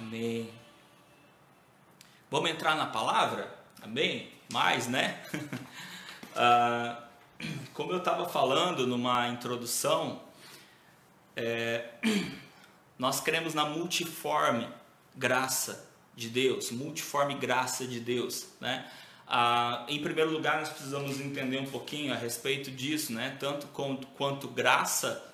Amém. Vamos entrar na palavra? Amém? Mais, né? Como eu estava falando numa introdução, nós cremos na multiforme graça de Deus, multiforme graça de Deus, né? Em primeiro lugar, nós precisamos entender um pouquinho a respeito disso, né? Tanto quanto graça,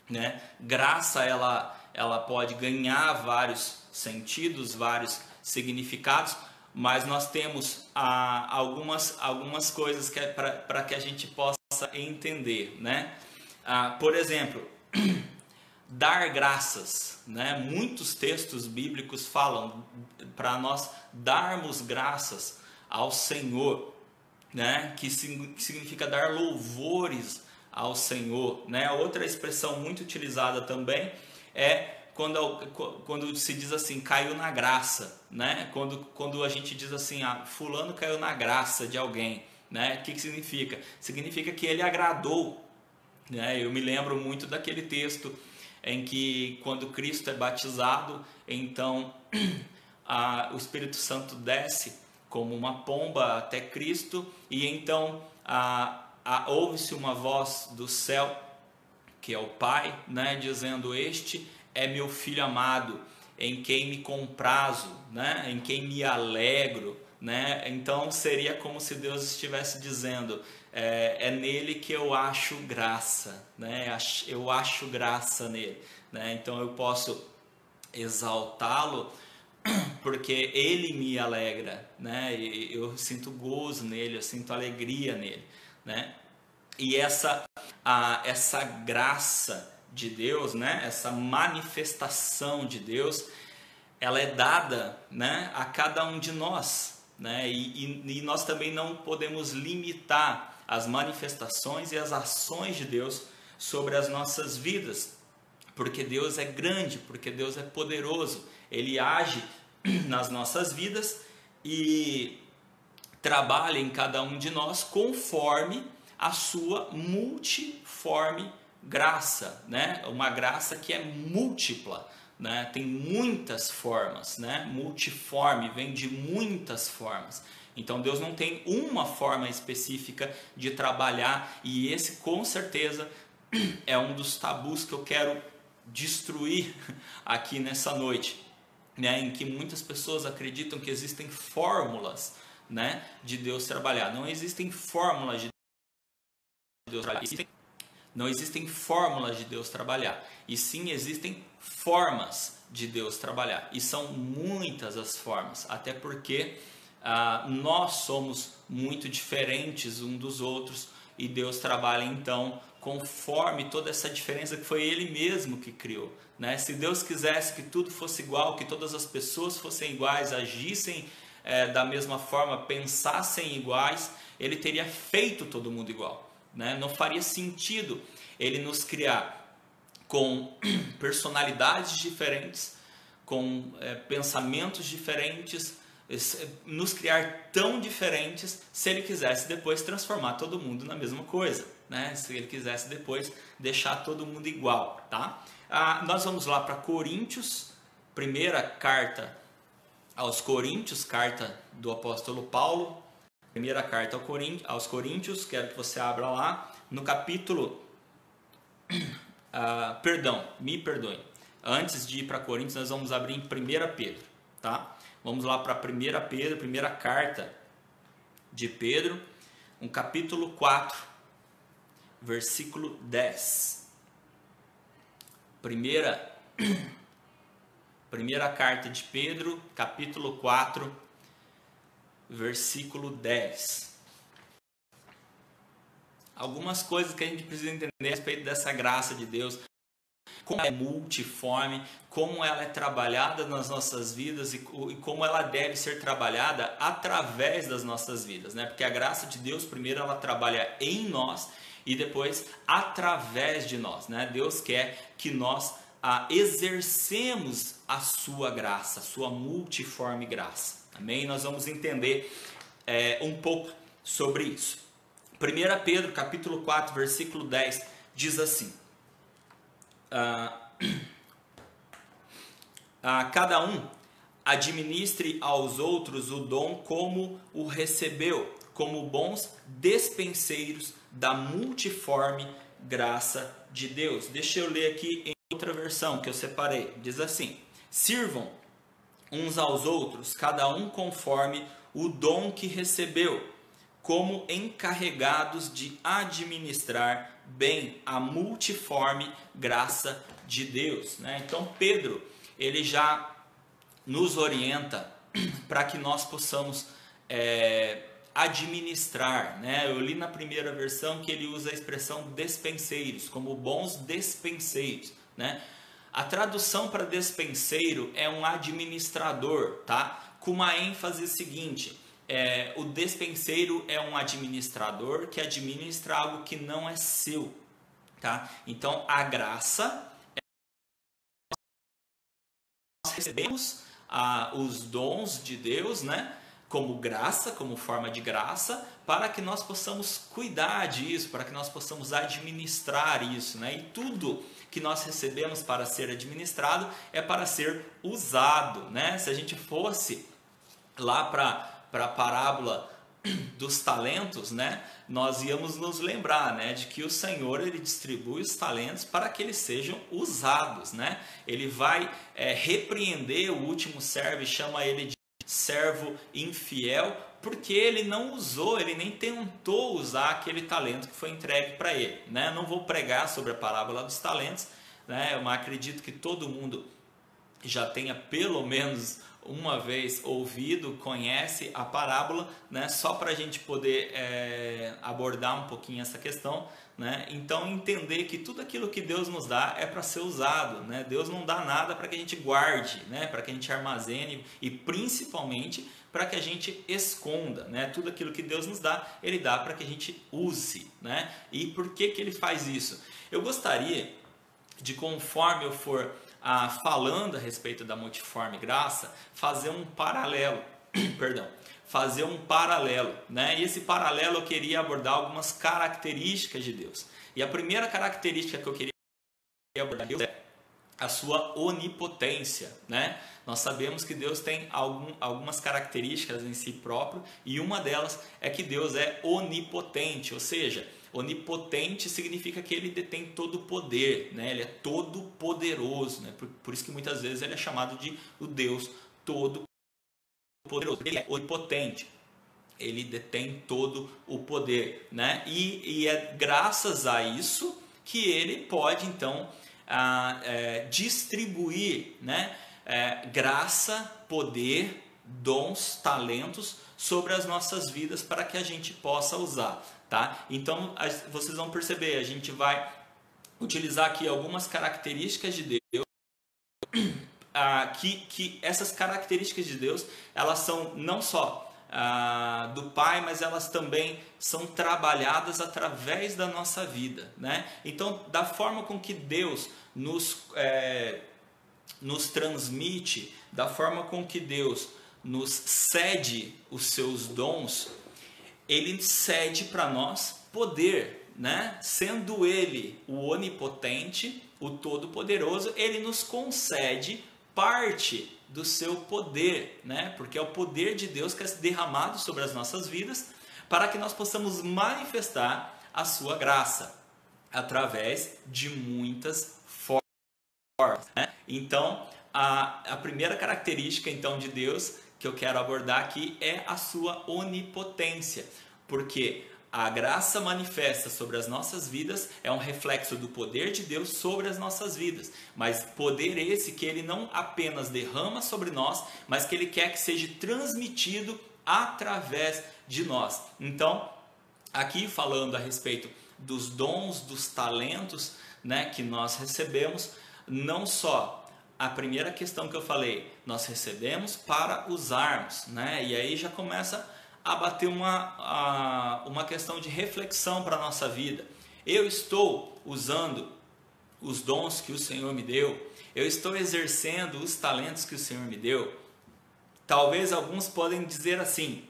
né? Graça, ela pode ganhar vários sentidos, vários significados, mas nós temos algumas coisas que é para que a gente possa entender, né? Por exemplo, dar graças, né? Muitos textos bíblicos falam para nós darmos graças ao Senhor, né? Que significa dar louvores ao Senhor, né? Outra expressão muito utilizada também é quando se diz assim, caiu na graça, né? Quando a gente diz assim, fulano caiu na graça de alguém, né? O que significa? Significa que ele agradou, né? Eu me lembro muito daquele texto em que quando Cristo é batizado, então o Espírito Santo desce como uma pomba até Cristo, e então ouve-se uma voz do céu, que é o Pai, né, dizendo: este é meu Filho amado, em quem me comprazo, né, em quem me alegro, né? Então seria como se Deus estivesse dizendo: é nele que eu acho graça, né? Eu acho graça nele, né? Então eu posso exaltá-lo porque ele me alegra, né? Eu sinto gozo nele, eu sinto alegria nele, né? E essa graça de Deus, né? Essa manifestação de Deus, ela é dada, né, a cada um de nós, né? E nós também não podemos limitar as manifestações e as ações de Deus sobre as nossas vidas, porque Deus é grande, porque Deus é poderoso, Ele age nas nossas vidas e trabalha em cada um de nós conforme a sua multiforme graça, né? Uma graça que é múltipla, né? Tem muitas formas, né? Multiforme vem de muitas formas. Então Deus não tem uma forma específica de trabalhar, e esse com certeza é um dos tabus que eu quero destruir aqui nessa noite, né? Em que muitas pessoas acreditam que existem fórmulas, né, de Deus trabalhar. Não existem fórmulas de Deus trabalhar. Não existem fórmulas de Deus trabalhar, e sim existem formas de Deus trabalhar, e são muitas as formas, até porque nós somos muito diferentes uns dos outros, e Deus trabalha então conforme toda essa diferença que foi Ele mesmo que criou, né? Se Deus quisesse que tudo fosse igual, que todas as pessoas fossem iguais, agissem da mesma forma, pensassem iguais, Ele teria feito todo mundo igual, né? Não faria sentido Ele nos criar com personalidades diferentes, com pensamentos diferentes, nos criar tão diferentes, se Ele quisesse depois transformar todo mundo na mesma coisa, né? Se Ele quisesse depois deixar todo mundo igual, tá? Nós vamos lá para Coríntios, primeira carta aos Coríntios, carta do apóstolo Paulo, primeira carta aos Coríntios, quero que você abra lá no capítulo, me perdoe, antes de ir para Coríntios nós vamos abrir em 1 Pedro, tá? Vamos lá para 1 Pedro, primeira carta de Pedro, um capítulo 4, versículo 10. Primeira carta de Pedro, capítulo 4, versículo 10. Algumas coisas que a gente precisa entender a respeito dessa graça de Deus, como é multiforme, como ela é trabalhada nas nossas vidas e como ela deve ser trabalhada através das nossas vidas, né? Porque a graça de Deus, primeiro, ela trabalha em nós e depois através de nós, né? Deus quer que nós exercemos a sua graça, a sua multiforme graça, amém? Nós vamos entender um pouco sobre isso. 1 Pedro, capítulo 4, versículo 10, diz assim: cada um administre aos outros o dom como o recebeu, como bons despenseiros da multiforme graça de Deus. Deixa eu ler aqui em outra versão que eu separei. Diz assim: sirvam uns aos outros, cada um conforme o dom que recebeu, como encarregados de administrar bem a multiforme graça de Deus. Então Pedro, ele já nos orienta para que nós possamos administrar. Eu li na primeira versão que ele usa a expressão despenseiros, como bons despenseiros. A tradução para despenseiro é um administrador, tá? Com uma ênfase seguinte: o despenseiro é um administrador que administra algo que não é seu, tá? Então a graça, nós recebemos os dons de Deus, como graça, como forma de graça, para que nós possamos cuidar disso, para que nós possamos administrar isso, E tudo que nós recebemos para ser administrado é para ser usado, Se a gente fosse lá para a parábola dos talentos, nós íamos nos lembrar, de que o Senhor, ele distribui os talentos para que eles sejam usados, Ele vai repreender o último servo e chama ele de servo infiel, porque ele não usou, ele nem tentou usar aquele talento que foi entregue para ele. Não vou pregar sobre a parábola dos talentos, eu acredito que todo mundo já tenha pelo menos uma vez ouvido, conhece a parábola, só para a gente poder abordar um pouquinho essa questão, Então entender que tudo aquilo que Deus nos dá é para ser usado, Deus não dá nada para que a gente guarde, para que a gente armazene e principalmente para que a gente esconda, Tudo aquilo que Deus nos dá, Ele dá para que a gente use, E por que Ele faz isso? Eu gostaria de, conforme eu for falando a respeito da multiforme graça, fazer um paralelo, E esse paralelo eu queria abordar algumas características de Deus. E a primeira característica que eu queria abordar de Deus é a sua onipotência, Nós sabemos que Deus tem algumas características em si próprio, e uma delas é que Deus é onipotente, ou seja, onipotente significa que ele detém todo o poder, Ele é todo poderoso, Por isso que muitas vezes ele é chamado de o Deus todo poderoso. Ele é onipotente, ele detém todo o poder, E é graças a isso que ele pode então distribuir, graça, poder, dons, talentos sobre as nossas vidas para que a gente possa usar, tá? Então vocês vão perceber, a gente vai utilizar aqui algumas características de Deus, que essas características de Deus, elas são não só do Pai, mas elas também são trabalhadas através da nossa vida, Então, da forma com que Deus nos transmite, da forma com que Deus nos cede os seus dons, Ele cede para nós poder, Sendo Ele o onipotente, o todo-poderoso, Ele nos concede parte do seu poder, Porque é o poder de Deus que é derramado sobre as nossas vidas para que nós possamos manifestar a sua graça através de muitas formas, Então, a primeira característica então de Deus que eu quero abordar aqui é a sua onipotência, porque a graça manifesta sobre as nossas vidas é um reflexo do poder de Deus sobre as nossas vidas, mas poder esse que Ele não apenas derrama sobre nós, mas que Ele quer que seja transmitido através de nós. Então, aqui falando a respeito dos dons, dos talentos, que nós recebemos, não só a primeira questão que eu falei, nós recebemos para usarmos, e aí já começa a bater uma questão de reflexão para a nossa vida. Eu estou usando os dons que o Senhor me deu? Eu estou exercendo os talentos que o Senhor me deu? Talvez alguns podem dizer assim,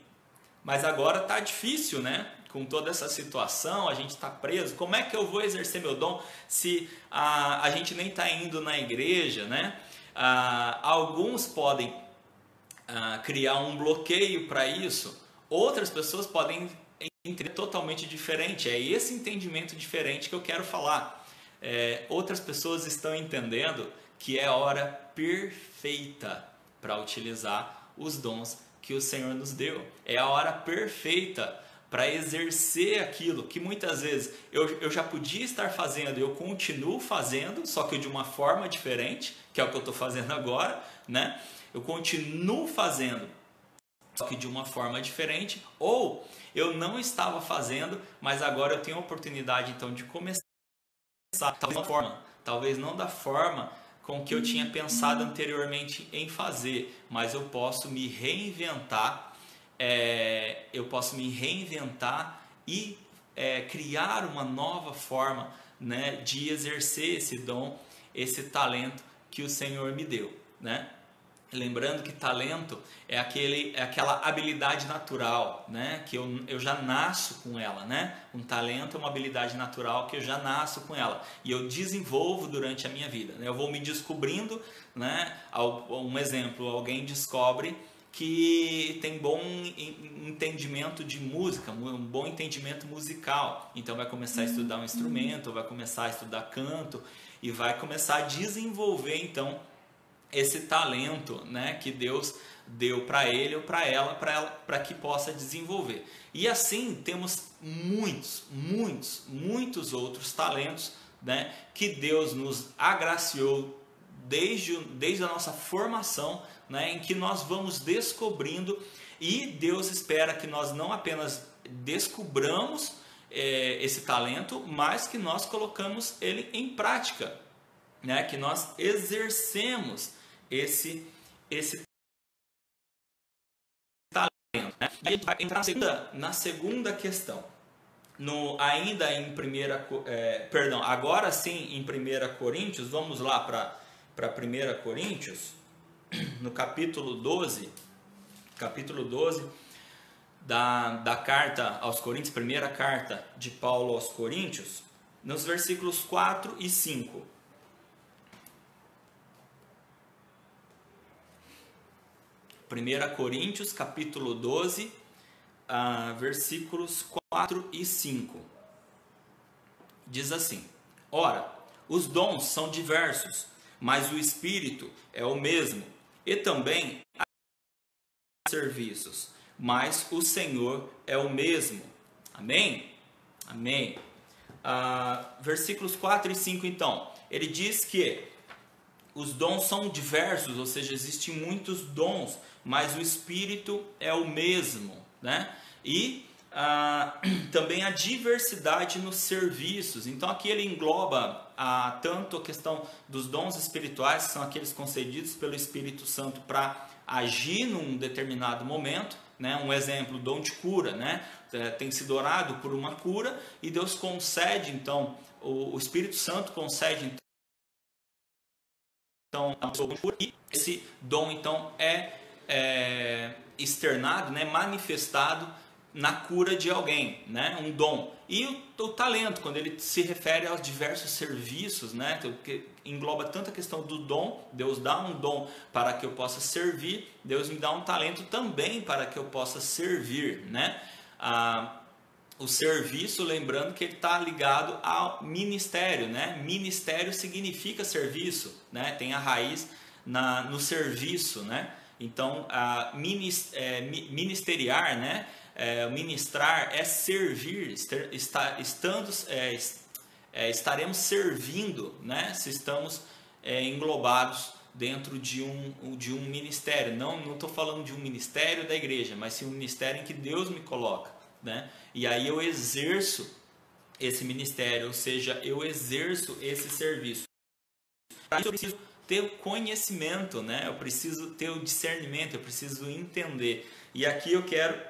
mas agora está difícil, Com toda essa situação, a gente está preso. Como é que eu vou exercer meu dom se a gente nem está indo na igreja, Alguns podem criar um bloqueio para isso. Outras pessoas podem entender totalmente diferente. É esse entendimento diferente que eu quero falar. Outras pessoas estão entendendo que é a hora perfeita para utilizar os dons que o Senhor nos deu. É a hora perfeita para exercer aquilo que muitas vezes eu já podia estar fazendo e eu continuo fazendo, só que de uma forma diferente, que é o que eu estou fazendo agora, né? Eu continuo fazendo, só que de uma forma diferente, ou eu não estava fazendo, mas agora eu tenho a oportunidade então de começar, talvez não da forma com que eu tinha pensado anteriormente em fazer, mas eu posso me reinventar, e criar uma nova forma, né, de exercer esse dom, esse talento que o Senhor me deu, né? Lembrando que talento é aquela habilidade natural, né? Que eu já nasço com ela, né? Um talento é uma habilidade natural que eu já nasço com ela e eu desenvolvo durante a minha vida, né? Eu vou me descobrindo, né? Um exemplo, alguém descobre que tem bom entendimento de música, um bom entendimento musical, então vai começar a estudar um instrumento, vai começar a estudar canto e vai começar a desenvolver então esse talento, né, que Deus deu para ele ou para ela, para que possa desenvolver. E assim temos muitos outros talentos, né, que Deus nos agraciou desde a nossa formação, né, em que nós vamos descobrindo, e Deus espera que nós não apenas descobramos esse talento, mas que nós colocamos ele em prática, né, que nós exercemos esse talento, né? E a gente vai entrar na segunda questão. Agora sim em 1 Coríntios, vamos lá para 1 Coríntios, no capítulo 12 da carta aos Coríntios, primeira carta de Paulo aos Coríntios, nos versículos 4 e 5. 1 Coríntios, capítulo 12, versículos 4 e 5. Diz assim: Ora, os dons são diversos, mas o Espírito é o mesmo. E também há serviços, mas o Senhor é o mesmo. Amém? Amém. Versículos 4 e 5, então. Ele diz que os dons são diversos, ou seja, existem muitos dons, mas o Espírito é o mesmo, né? E também a diversidade nos serviços. Então aqui ele engloba tanto a questão dos dons espirituais, que são aqueles concedidos pelo Espírito Santo para agir num determinado momento, né? Um exemplo, o dom de cura, né? Tem sido orado por uma cura e Deus concede, então, o Espírito Santo concede então a cura, e esse dom então é externado, né? Manifestado na cura de alguém, né? Um dom. E o talento, quando ele se refere aos diversos serviços, né? Que engloba tanto a questão do dom, Deus dá um dom para que eu possa servir, Deus me dá um talento também para que eu possa servir, né? O serviço, lembrando que ele está ligado ao ministério, né? Ministério significa serviço, né? Tem a raiz no serviço, né? Então, ministeriar, né? Ministrar é servir, estaremos servindo, né? Se estamos englobados dentro de um ministério. Não estou falando de um ministério da igreja, mas sim um ministério em que Deus me coloca, né? E aí eu exerço esse ministério, ou seja, eu exerço esse serviço. Para isso eu preciso ter o conhecimento, né? Eu preciso ter o discernimento, eu preciso entender. E aqui eu quero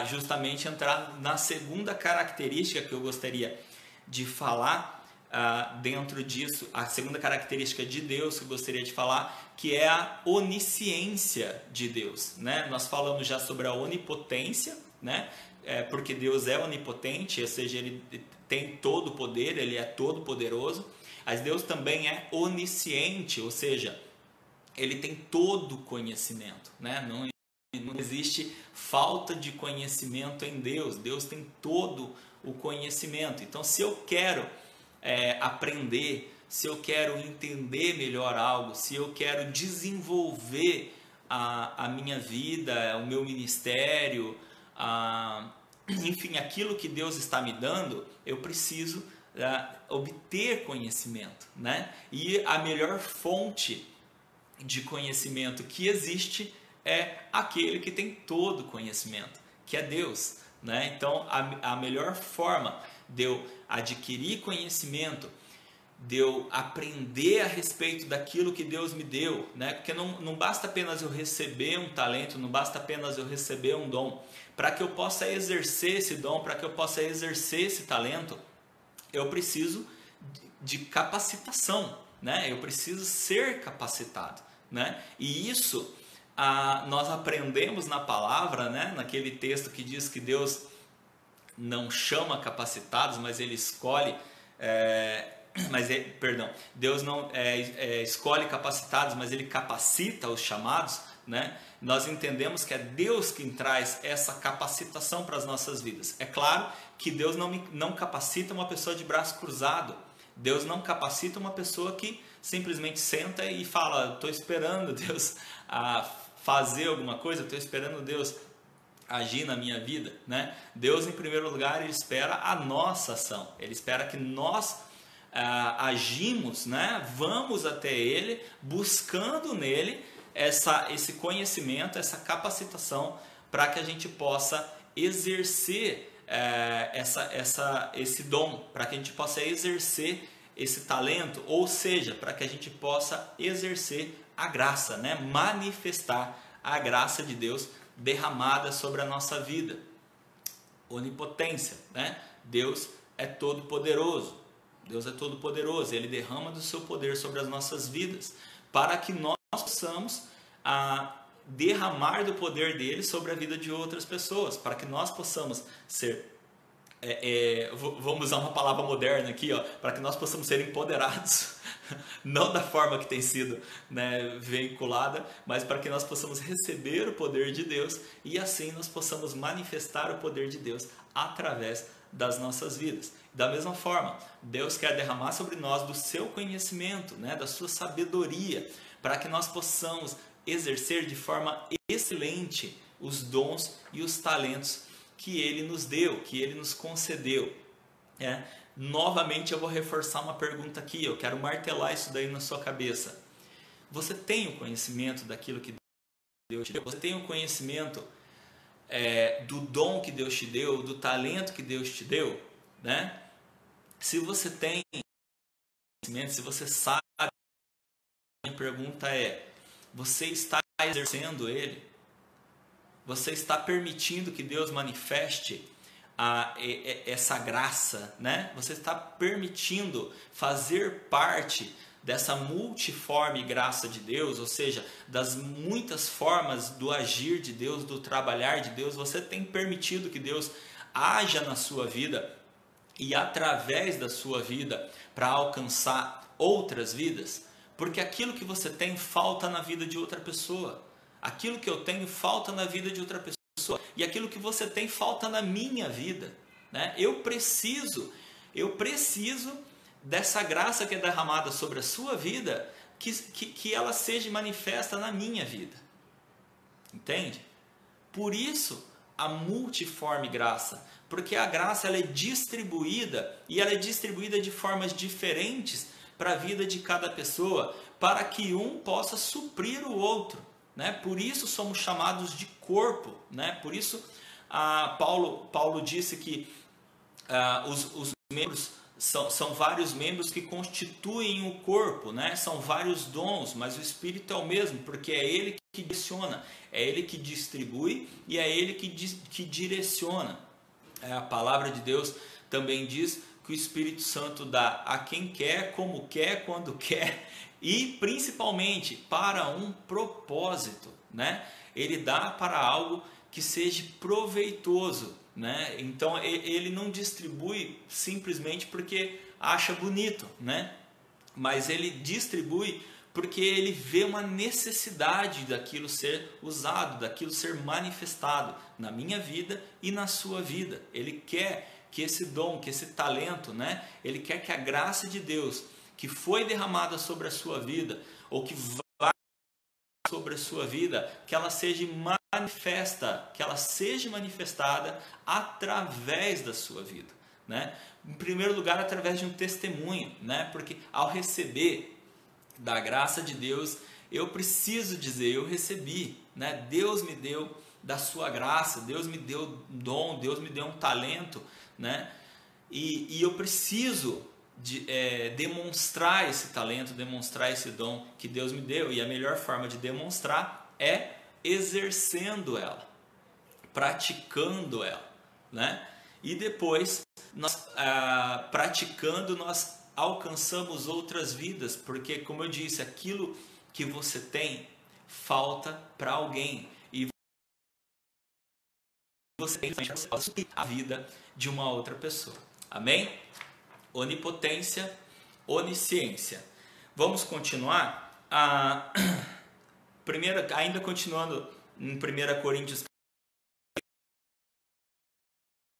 justamente entrar na segunda característica que eu gostaria de falar dentro disso, a segunda característica de Deus que eu gostaria de falar, que é a onisciência de Deus, né? Nós falamos já sobre a onipotência, né? Porque Deus é onipotente, ou seja, Ele tem todo o poder, Ele é todo poderoso, mas Deus também é onisciente, ou seja, ele tem todo o conhecimento, né? Não existe falta de conhecimento em Deus. Deus tem todo o conhecimento. Então, se eu quero aprender, se eu quero entender melhor algo, se eu quero desenvolver a minha vida, o meu ministério, enfim, aquilo que Deus está me dando, eu preciso obter conhecimento, né? E a melhor fonte de conhecimento que existe é aquele que tem todo o conhecimento, que é Deus, né? Então, a melhor forma de eu adquirir conhecimento, de eu aprender a respeito daquilo que Deus me deu, né? Porque não basta apenas eu receber um talento, não basta apenas eu receber um dom. Para que eu possa exercer esse dom, para que eu possa exercer esse talento, eu preciso de capacitação, né? Eu preciso ser capacitado, né? E isso nós aprendemos na palavra, né? Naquele texto que diz que Deus não chama capacitados, mas Ele escolhe... Deus não escolhe capacitados, mas Ele capacita os chamados, né? Nós entendemos que é Deus quem traz essa capacitação para as nossas vidas. É claro que Deus não capacita uma pessoa de braço cruzado. Deus não capacita uma pessoa que simplesmente senta e fala: estou esperando Deus fazer alguma coisa, estou esperando Deus agir na minha vida, né? Deus, em primeiro lugar, Ele espera a nossa ação. Ele espera que nós agimos, né? Vamos até Ele, buscando nele esse conhecimento, essa capacitação, para que a gente possa exercer esse dom, para que a gente possa exercer esse talento, ou seja, para que a gente possa exercer a graça, né? Manifestar a graça de Deus derramada sobre a nossa vida. Onipotência, né? Deus é todo poderoso. Deus é todo poderoso, Ele derrama do seu poder sobre as nossas vidas, para que nós possamos derramar do poder dele sobre a vida de outras pessoas, para que nós possamos ser, vamos usar uma palavra moderna aqui, para que nós possamos ser empoderados, não da forma que tem sido, né, veiculada, mas para que nós possamos receber o poder de Deus e assim nós possamos manifestar o poder de Deus através das nossas vidas. Da mesma forma, Deus quer derramar sobre nós do seu conhecimento, né, da sua sabedoria, para que nós possamos exercer de forma excelente os dons e os talentos que Ele nos deu, que Ele nos concedeu. Novamente eu vou reforçar uma pergunta aqui, eu quero martelar isso daí na sua cabeça. Você tem o conhecimento daquilo que Deus te deu? Você tem o conhecimento do dom que Deus te deu, do talento que Deus te deu, né? Se você tem conhecimento, se você sabe, a minha pergunta é: você está exercendo ele? Você está permitindo que Deus manifeste essa graça, né? Você está permitindo fazer parte dessa multiforme graça de Deus, ou seja, das muitas formas do agir de Deus, do trabalhar de Deus? Você tem permitido que Deus haja na sua vida e através da sua vida para alcançar outras vidas? Porque aquilo que você tem falta na vida de outra pessoa. Aquilo que eu tenho falta na vida de outra pessoa. E aquilo que você tem falta na minha vida, né? Eu preciso dessa graça que é derramada sobre a sua vida, que ela seja manifesta na minha vida. Entende? Por isso a multiforme graça, porque a graça ela é distribuída, e ela é distribuída de formas diferentes para a vida de cada pessoa, para que um possa suprir o outro, né? Por isso somos chamados de corpo, né? Por isso Paulo disse que os membros são vários membros que constituem o corpo, né? São vários dons, mas o Espírito é o mesmo, porque é Ele que direciona, é Ele que distribui e é Ele que direciona. A palavra de Deus também diz que o Espírito Santo dá a quem quer, como quer, quando quer e principalmente para um propósito, né? Ele dá para algo que seja proveitoso, né? Então ele não distribui simplesmente porque acha bonito, né? Mas ele distribui porque ele vê uma necessidade daquilo ser usado, daquilo ser manifestado na minha vida e na sua vida. Ele quer que esse dom, que esse talento, né? Ele quer que a graça de Deus que foi derramada sobre a sua vida, ou que vai sobre a sua vida, que ela seja manifesta, que ela seja manifestada através da sua vida, né? Em primeiro lugar, através de um testemunho, né? Porque ao receber da graça de Deus, eu preciso dizer, eu recebi, né? Deus me deu da sua graça, Deus me deu um dom, Deus me deu um talento, né? E eu preciso demonstrar esse talento, demonstrar esse dom que Deus me deu, e a melhor forma de demonstrar é exercendo ela, praticando ela, né? E depois, praticando, nós alcançamos outras vidas, porque, como eu disse, aquilo que você tem falta para alguém, e você tem a vida de uma outra pessoa. Amém? Onipotência, onisciência. Vamos continuar? Ainda continuando em 1 Coríntios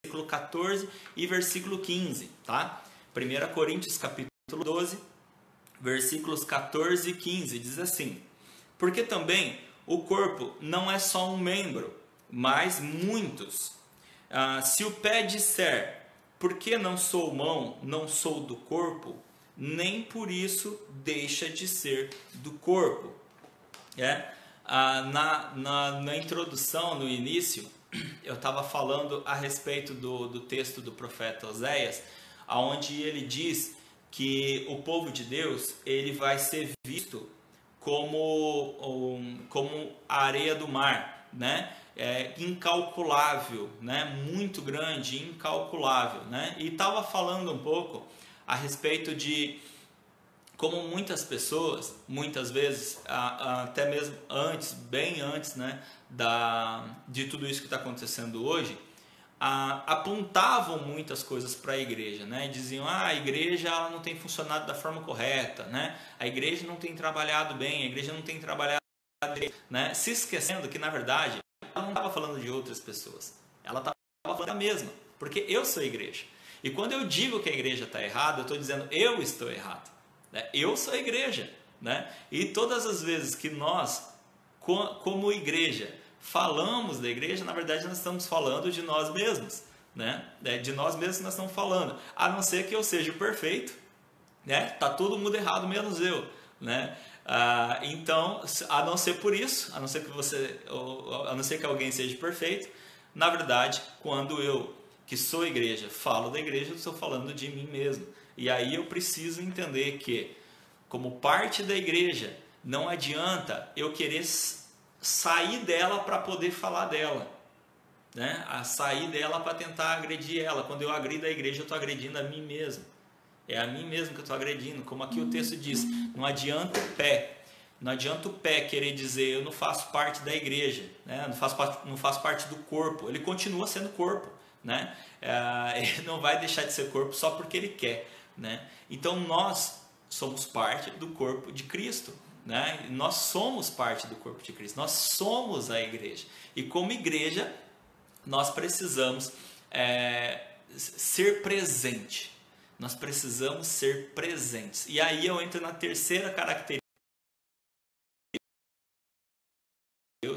versículo 14 e versículo 15, tá? 1 Coríntios capítulo 12, versículos 14 e 15, diz assim: porque também o corpo não é só um membro, mas muitos. Se o pé disser, por que não sou mão, não sou do corpo, nem por isso deixa de ser do corpo. Na introdução, no início, eu estava falando a respeito do texto do profeta Oséias, onde ele diz que o povo de Deus ele vai ser visto como a areia do mar, né? Incalculável, né? Muito grande, incalculável, né? E estava falando um pouco a respeito de como muitas pessoas, muitas vezes, até mesmo bem antes, né, de tudo isso que está acontecendo hoje, apontavam muitas coisas para a igreja, né? Diziam, a igreja ela não tem funcionado da forma correta, né? A igreja não tem trabalhado bem, a igreja não tem trabalhado bem, né? Se esquecendo que, na verdade, ela não estava falando de outras pessoas, ela estava falando da mesma, porque eu sou a igreja. E quando eu digo que a igreja está errada, eu estou dizendo eu estou errado, né? Eu sou a igreja, né? E todas as vezes que nós, como igreja, falamos da igreja, na verdade nós estamos falando de nós mesmos, né? De nós mesmos nós estamos falando, a não ser que eu seja o perfeito, né? Tá todo mundo errado menos eu, né? Então, a não ser por isso, a não ser que alguém seja perfeito, na verdade, quando eu, que sou igreja, falo da igreja, eu estou falando de mim mesmo. E aí eu preciso entender que, como parte da igreja, não adianta eu querer sair dela para poder falar dela, né? Sair dela para tentar agredir ela. Quando eu agrido a igreja, eu estou agredindo a mim mesmo. É a mim mesmo que eu estou agredindo, como aqui o texto diz, não adianta o pé querer dizer eu não faço parte da igreja, né? não faço parte do corpo, ele continua sendo corpo, né? Ele não vai deixar de ser corpo só porque ele quer, né? Então nós somos parte do corpo de Cristo, né? Nós somos parte do corpo de Cristo, nós somos a igreja, e como igreja nós precisamos ser presente. Nós precisamos ser presentes. E aí eu entro na terceira característica,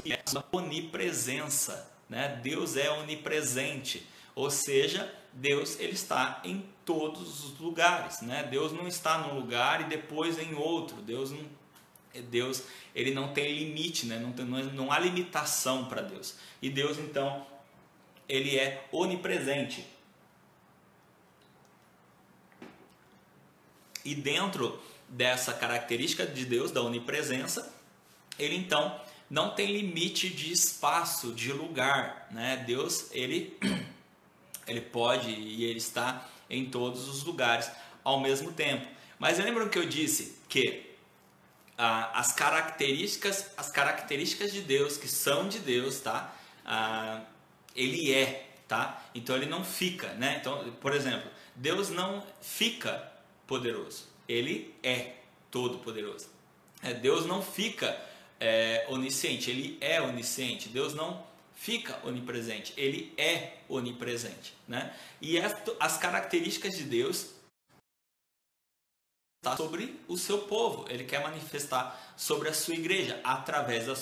que é a onipresença, né? Deus é onipresente, ou seja, Deus ele está em todos os lugares, né? Deus não está num lugar e depois em outro. Deus ele não tem limite, né? Não há limitação para Deus. E Deus então ele é onipresente. E dentro dessa característica de Deus, da onipresença, ele então não tem limite de espaço, de lugar, né? Deus, ele pode e ele está em todos os lugares ao mesmo tempo. Mas lembram que eu disse que as características de Deus, que são de Deus, tá? Ele é, tá? Então ele não fica, né? Então, por exemplo, Deus não fica poderoso, ele é todo poderoso. Deus não fica onisciente, Ele é onisciente. Deus não fica onipresente, Ele é onipresente, né? E as características de Deus estão sobre o seu povo. Ele quer manifestar sobre a sua igreja através das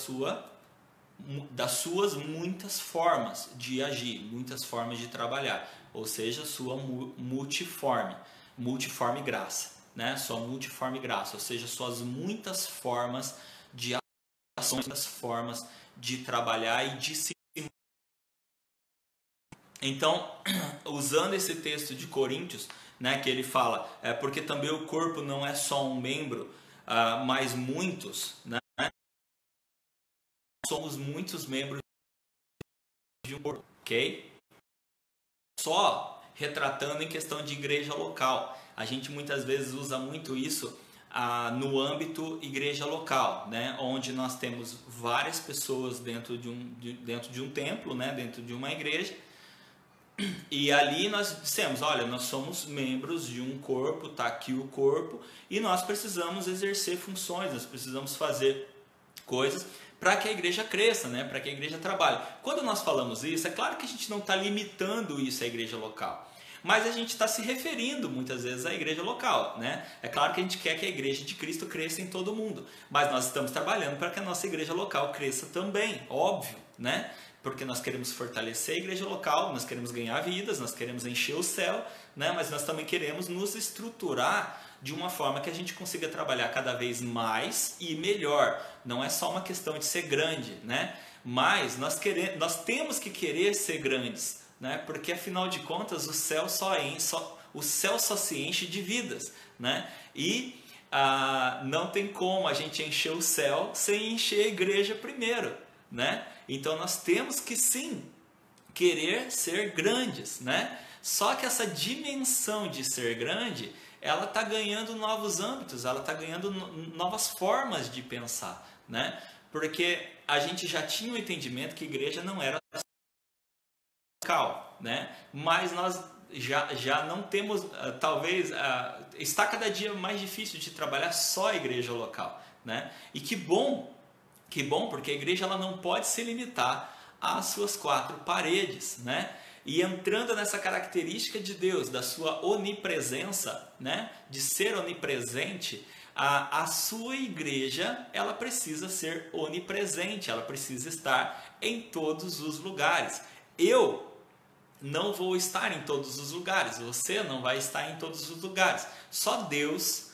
suas muitas formas de agir, muitas formas de trabalhar, ou seja, sua multiforme graça, né? Sua multiforme graça, ou seja, suas muitas formas de ações, muitas formas de trabalhar e de se. Então, usando esse texto de Coríntios, né, que ele fala, porque também o corpo não é só um membro, mas muitos, né? Somos muitos membros de um corpo, ok? Só retratando em questão de igreja local. A gente muitas vezes usa muito isso no âmbito igreja local, né? Onde nós temos várias pessoas dentro de um templo, né? Dentro de uma igreja. E ali nós dissemos, olha, nós somos membros de um corpo, está aqui o corpo, e nós precisamos exercer funções, nós precisamos fazer coisas para que a igreja cresça, né? Para que a igreja trabalhe. Quando nós falamos isso, é claro que a gente não está limitando isso à igreja local, mas a gente está se referindo muitas vezes à igreja local, né? É claro que a gente quer que a igreja de Cristo cresça em todo mundo, mas nós estamos trabalhando para que a nossa igreja local cresça também, óbvio, né? Porque nós queremos fortalecer a igreja local, nós queremos ganhar vidas, nós queremos encher o céu, né? Mas nós também queremos nos estruturar de uma forma que a gente consiga trabalhar cada vez mais e melhor. Não é só uma questão de ser grande, né? Mas nós temos que querer ser grandes, né? Porque afinal de contas o céu só se enche de vidas, né? E não tem como a gente encher o céu sem encher a igreja primeiro, né? Então nós temos que sim querer ser grandes, né? Só que essa dimensão de ser grande, ela está ganhando novos âmbitos, ela está ganhando novas formas de pensar, né? Porque a gente já tinha o entendimento que igreja não era local, né? Mas nós já não temos, talvez, está cada dia mais difícil de trabalhar só a igreja local, né? E que bom, porque a igreja ela não pode se limitar às suas quatro paredes, né? E entrando nessa característica de Deus, da sua onipresença, né? De ser onipresente, a sua igreja ela precisa ser onipresente, ela precisa estar em todos os lugares. Eu não vou estar em todos os lugares, você não vai estar em todos os lugares. Só Deus,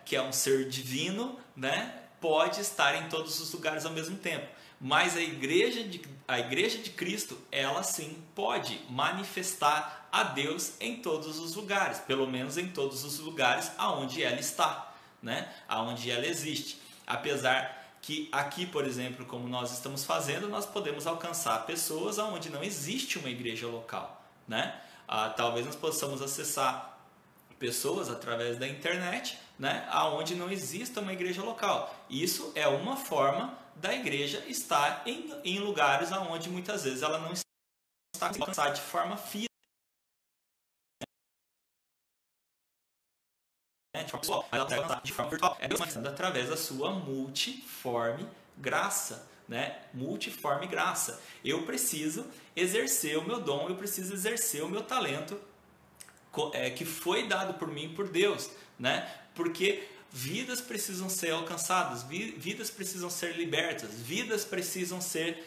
que é um ser divino, né? Pode estar em todos os lugares ao mesmo tempo. Mas a igreja de Cristo, ela sim pode manifestar a Deus em todos os lugares, pelo menos em todos os lugares aonde ela está, né? Aonde ela existe. Apesar que aqui, por exemplo, como nós estamos fazendo, nós podemos alcançar pessoas aonde não existe uma igreja local, né? Talvez nós possamos acessar pessoas através da internet, né, aonde não exista uma igreja local. Isso é uma forma da igreja estar em lugares aonde muitas vezes ela não está alcançada de forma física, né, de forma pessoal, mas ela está alcançada de forma virtual. É Deus manifestando através da sua multiforme graça, né? Multiforme graça. Eu preciso exercer o meu dom, eu preciso exercer o meu talento que foi dado por mim, por Deus, né? Porque vidas precisam ser alcançadas, vidas precisam ser libertas, vidas precisam ser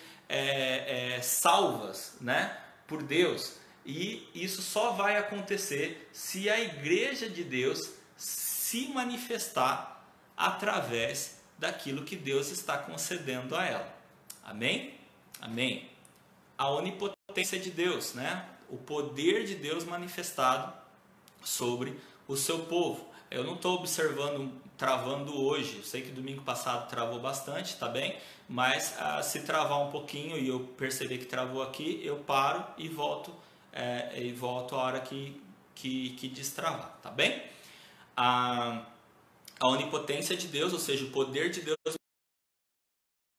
salvas, né? Por Deus. E isso só vai acontecer se a igreja de Deus se manifestar através daquilo que Deus está concedendo a ela. Amém? Amém. A onipotência de Deus, né? O poder de Deus manifestado sobre o seu povo. Eu não estou observando travando hoje. Eu sei que domingo passado travou bastante, tá bem? Mas se travar um pouquinho e eu perceber que travou aqui, eu paro e volto a hora que destravar, tá bem? A onipotência de Deus, ou seja, o poder de Deus no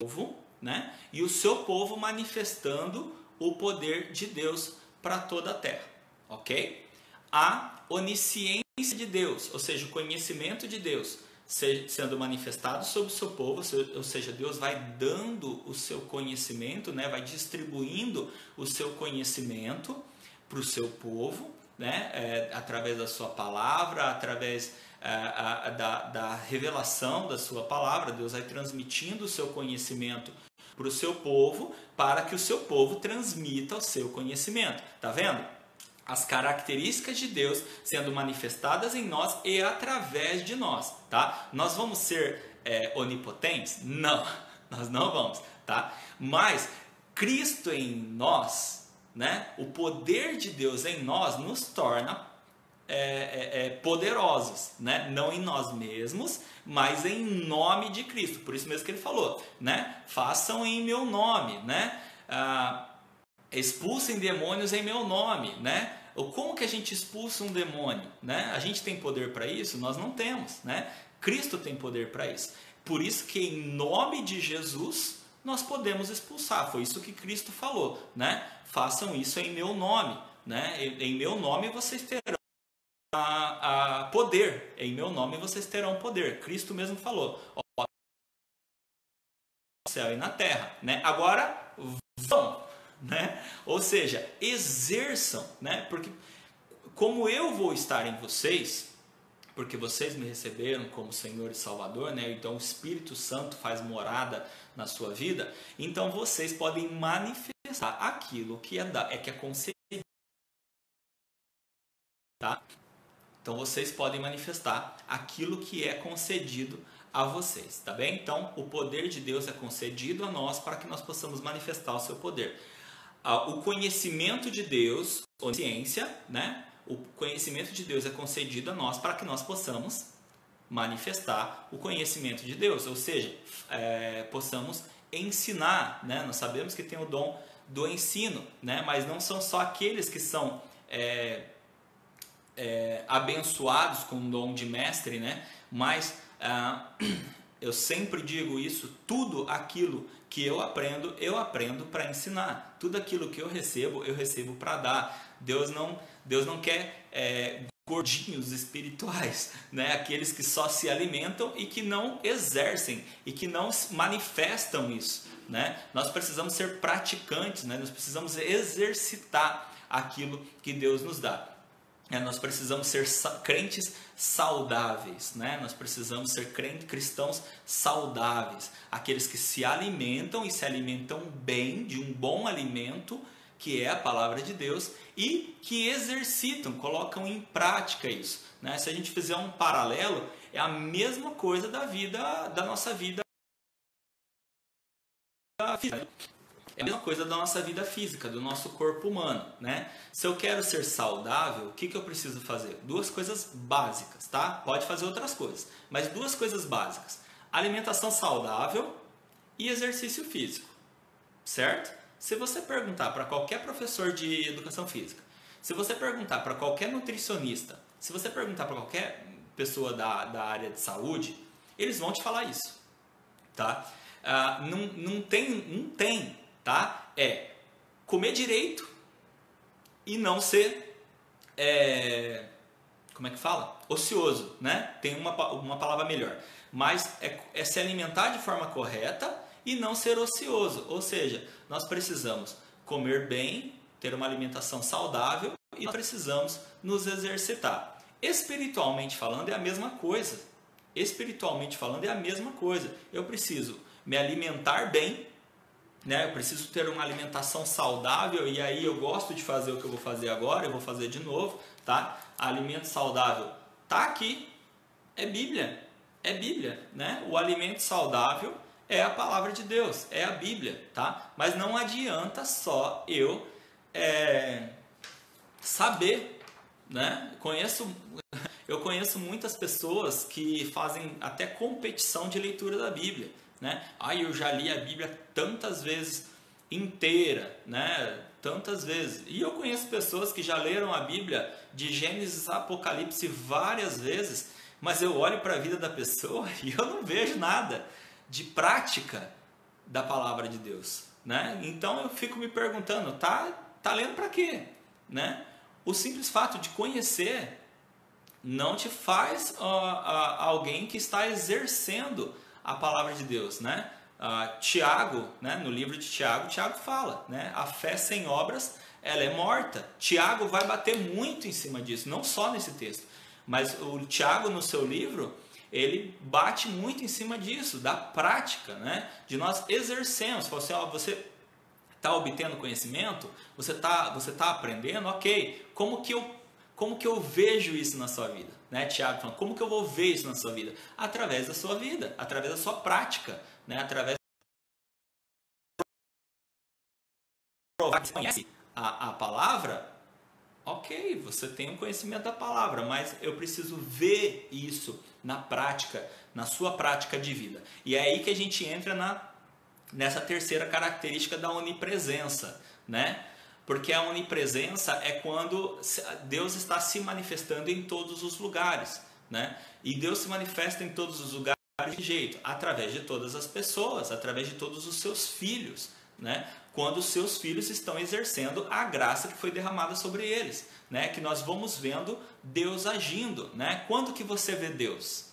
povo, né? E o seu povo manifestando o poder de Deus para toda a terra, ok? A onisciência de Deus, ou seja, o conhecimento de Deus, sendo manifestado sobre o seu povo, ou seja, Deus vai dando o seu conhecimento, né? Vai distribuindo o seu conhecimento para o seu povo, né? Através da sua palavra, através da revelação da sua palavra. Deus vai transmitindo o seu conhecimento para o seu povo, para que o seu povo transmita o seu conhecimento. Tá vendo? As características de Deus sendo manifestadas em nós e através de nós, tá? Nós vamos ser onipotentes? Não, nós não vamos, tá? Mas Cristo em nós, né? O poder de Deus em nós nos torna poderosos, né? Não em nós mesmos, mas em nome de Cristo. Por isso mesmo que ele falou, né? Façam em meu nome, né? Expulsem demônios em meu nome, né? Como que a gente expulsa um demônio, né? A gente tem poder para isso? Nós não temos, né? Cristo tem poder para isso. Por isso que em nome de Jesus nós podemos expulsar. Foi isso que Cristo falou, né? Façam isso em meu nome, né? Em meu nome vocês terão poder. Em meu nome vocês terão poder. Cristo mesmo falou. Ó, no céu e na terra, né? Agora vão. Né? Ou seja, exerçam, né? Porque como eu vou estar em vocês, porque vocês me receberam como Senhor e Salvador, né? Então o Espírito Santo faz morada na sua vida, então vocês podem manifestar aquilo que é concedido, tá? Então vocês podem manifestar aquilo que é concedido a vocês, tá bem? Então o poder de Deus é concedido a nós para que nós possamos manifestar o seu poder. O conhecimento de Deus, ou ciência, né? O conhecimento de Deus é concedido a nós para que nós possamos manifestar o conhecimento de Deus, ou seja, possamos ensinar, né? Nós sabemos que tem o dom do ensino, né? Mas não são só aqueles que são abençoados com o dom de mestre, né? Mas eu sempre digo isso, tudo aquilo que eu aprendo para ensinar. Tudo aquilo que eu recebo para dar. Deus não quer gordinhos espirituais, né? Aqueles que só se alimentam e que não exercem e que não manifestam isso, né? Nós precisamos ser praticantes, né? Nós precisamos exercitar aquilo que Deus nos dá. Nós precisamos ser crentes saudáveis, né? Nós precisamos ser cristãos saudáveis, aqueles que se alimentam e se alimentam bem, de um bom alimento, que é a palavra de Deus, e que exercitam, colocam em prática isso, né? Se a gente fizer um paralelo, é a mesma coisa da nossa vida física. É a mesma coisa da nossa vida física, do nosso corpo humano, né? Se eu quero ser saudável, o que eu preciso fazer? Duas coisas básicas, tá? Pode fazer outras coisas, mas duas coisas básicas: alimentação saudável e exercício físico, certo? Se você perguntar para qualquer professor de educação física, se você perguntar para qualquer nutricionista, se você perguntar para qualquer pessoa da área de saúde, eles vão te falar isso, tá? Não tem, tá? É comer direito e não ser, como é que fala? Ocioso, né? Tem uma palavra melhor. Mas é se alimentar de forma correta e não ser ocioso. Ou seja, nós precisamos comer bem, ter uma alimentação saudável e nós precisamos nos exercitar. Espiritualmente falando é a mesma coisa. Espiritualmente falando é a mesma coisa. Eu preciso me alimentar bem, né? Eu preciso ter uma alimentação saudável, e aí eu gosto de fazer o que eu vou fazer agora, eu vou fazer de novo, tá? Alimento saudável tá aqui, é Bíblia, né? O alimento saudável é a palavra de Deus, é a Bíblia, tá? Mas não adianta só eu saber, né? Eu conheço muitas pessoas que fazem até competição de leitura da Bíblia, né? Eu já li a Bíblia tantas vezes inteira, né? Tantas vezes. E eu conheço pessoas que já leram a Bíblia de Gênesis a Apocalipse várias vezes, mas eu olho para a vida da pessoa e eu não vejo nada de prática da palavra de Deus, né? Então eu fico me perguntando, tá lendo para quê, né? O simples fato de conhecer não te faz alguém que está exercendo a palavra de Deus, né? Tiago, né, no livro de Tiago, Tiago fala, né, a fé sem obras, ela é morta. Tiago vai bater muito em cima disso, não só nesse texto, mas o Tiago no seu livro, ele bate muito em cima disso, da prática, né, de nós exercermos. Você está obtendo conhecimento, você tá aprendendo, ok, como que eu vejo isso na sua vida? Né? Tiago falando, como que eu vou ver isso na sua vida? Através da sua vida, através da sua prática, né? Através você conhece a palavra, ok, você tem um conhecimento da palavra, mas eu preciso ver isso na prática, na sua prática de vida. E é aí que a gente entra nessa terceira característica da onipresença, né? Porque a onipresença é quando Deus está se manifestando em todos os lugares, né? E Deus se manifesta em todos os lugares de jeito, através de todas as pessoas, através de todos os seus filhos, né? Quando os seus filhos estão exercendo a graça que foi derramada sobre eles, né? Que nós vamos vendo Deus agindo, né? Quando que você vê Deus?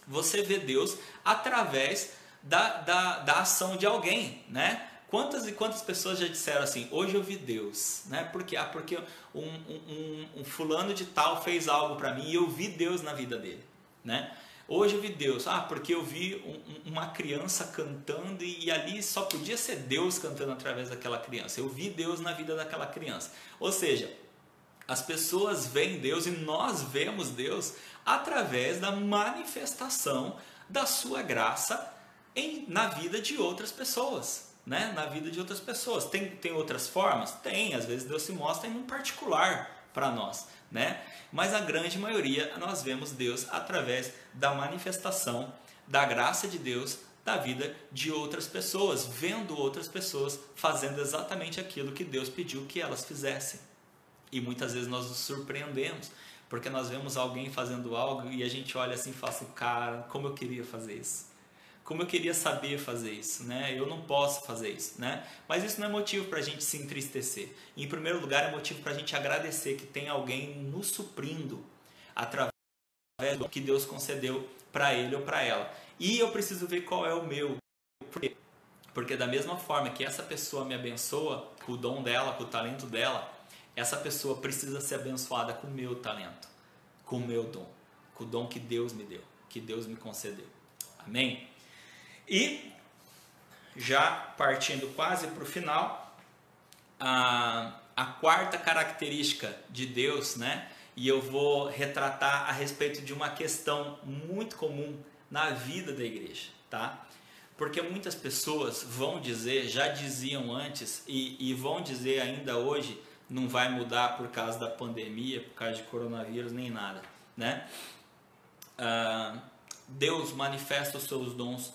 Você vê Deus através da ação de alguém, né? Quantas e quantas pessoas já disseram assim, hoje eu vi Deus, né? Porque um fulano de tal fez algo para mim e eu vi Deus na vida dele, né? Hoje eu vi Deus, porque eu vi uma criança cantando e ali só podia ser Deus cantando através daquela criança. Eu vi Deus na vida daquela criança. Ou seja, as pessoas veem Deus e nós vemos Deus através da manifestação da sua graça na vida de outras pessoas, né? Na vida de outras pessoas. Tem outras formas? Tem, às vezes Deus se mostra em um particular para nós, né? Mas a grande maioria nós vemos Deus através da manifestação da graça de Deus da vida de outras pessoas, vendo outras pessoas fazendo exatamente aquilo que Deus pediu que elas fizessem. E muitas vezes nós nos surpreendemos, porque nós vemos alguém fazendo algo e a gente olha assim e fala assim, cara, como eu queria fazer isso. Como eu queria saber fazer isso, né? Eu não posso fazer isso, né? Mas isso não é motivo para a gente se entristecer. Em primeiro lugar, é motivo para a gente agradecer que tem alguém nos suprindo através do que Deus concedeu para ele ou para ela. E eu preciso ver qual é o meu. Por quê? Porque da mesma forma que essa pessoa me abençoa com o dom dela, com o talento dela, essa pessoa precisa ser abençoada com o meu talento, com o meu dom, com o dom que Deus me deu, que Deus me concedeu. Amém? E já partindo quase para o final, a quarta característica de Deus, né? E eu vou retratar a respeito de uma questão muito comum na vida da igreja, tá? Porque muitas pessoas vão dizer, já diziam antes e vão dizer ainda hoje, não vai mudar por causa da pandemia, por causa de coronavírus, nem nada, né? Deus manifesta os seus dons,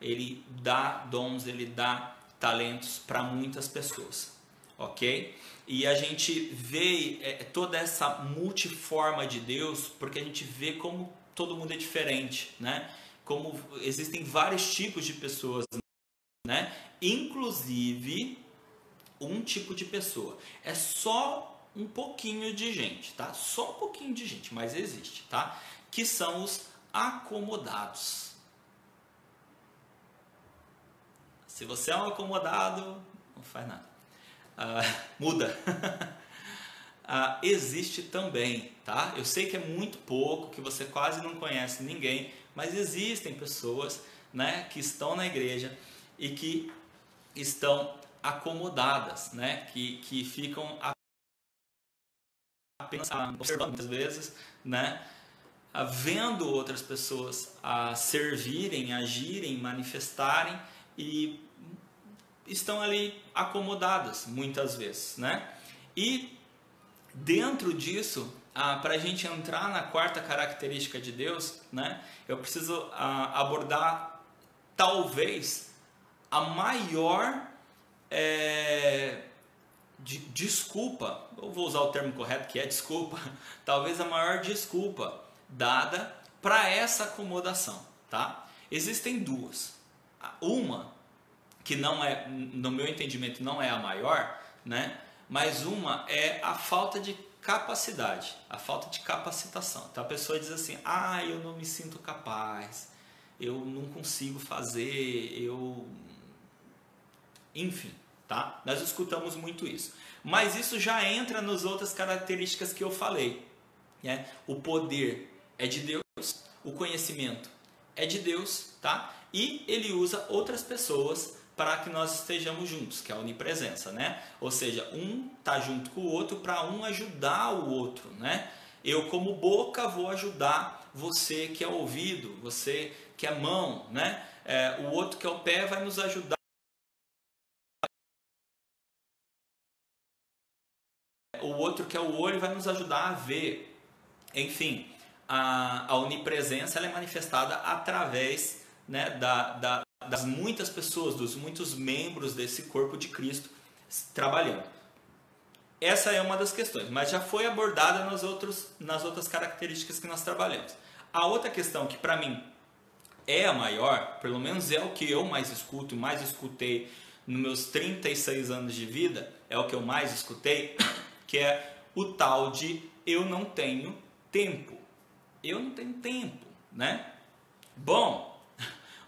Ele dá dons, Ele dá talentos para muitas pessoas, ok? E a gente vê toda essa multiforma de Deus, porque a gente vê como todo mundo é diferente, né? Como existem vários tipos de pessoas, né? Inclusive um tipo de pessoa. É só um pouquinho de gente, tá? Só um pouquinho de gente, mas existe, tá? Que são os acomodados. Se você é um acomodado, não faz nada. Muda. Existe também, tá? Eu sei que é muito pouco, que você quase não conhece ninguém, mas existem pessoas, né, que estão na igreja e que estão acomodadas, né, que ficam apenas observando muitas vezes, né, vendo outras pessoas servirem, agirem, manifestarem e estão ali acomodadas muitas vezes, né? E dentro disso, para a gente entrar na quarta característica de Deus, né, eu preciso abordar talvez a maior desculpa, eu vou usar o termo correto que é desculpa, talvez a maior desculpa dada para essa acomodação, tá? Existem duas. Uma que não é, no meu entendimento, não é a maior, né? Mas uma é a falta de capacidade, a falta de capacitação. Então a pessoa diz assim, eu não me sinto capaz, eu não consigo fazer, enfim, tá? Nós escutamos muito isso. Mas isso já entra nas outras características que eu falei, né? O poder é de Deus, o conhecimento é de Deus, tá? E ele usa outras pessoas para que nós estejamos juntos, que é a onipresença, né? Ou seja, um tá junto com o outro para um ajudar o outro, né? Eu como boca vou ajudar você que é ouvido, você que é mão, né? O outro que é o pé vai nos ajudar. O outro que é o olho vai nos ajudar a ver. Enfim, a onipresença ela é manifestada através, né, das muitas pessoas, dos muitos membros desse corpo de Cristo trabalhando. Essa é uma das questões, mas já foi abordada nas outras características que nós trabalhamos. A outra questão que para mim é a maior, pelo menos é o que eu mais escuto, mais escutei nos meus 36 anos de vida, é o que eu mais escutei, que é o tal de eu não tenho tempo. Eu não tenho tempo, né? Bom,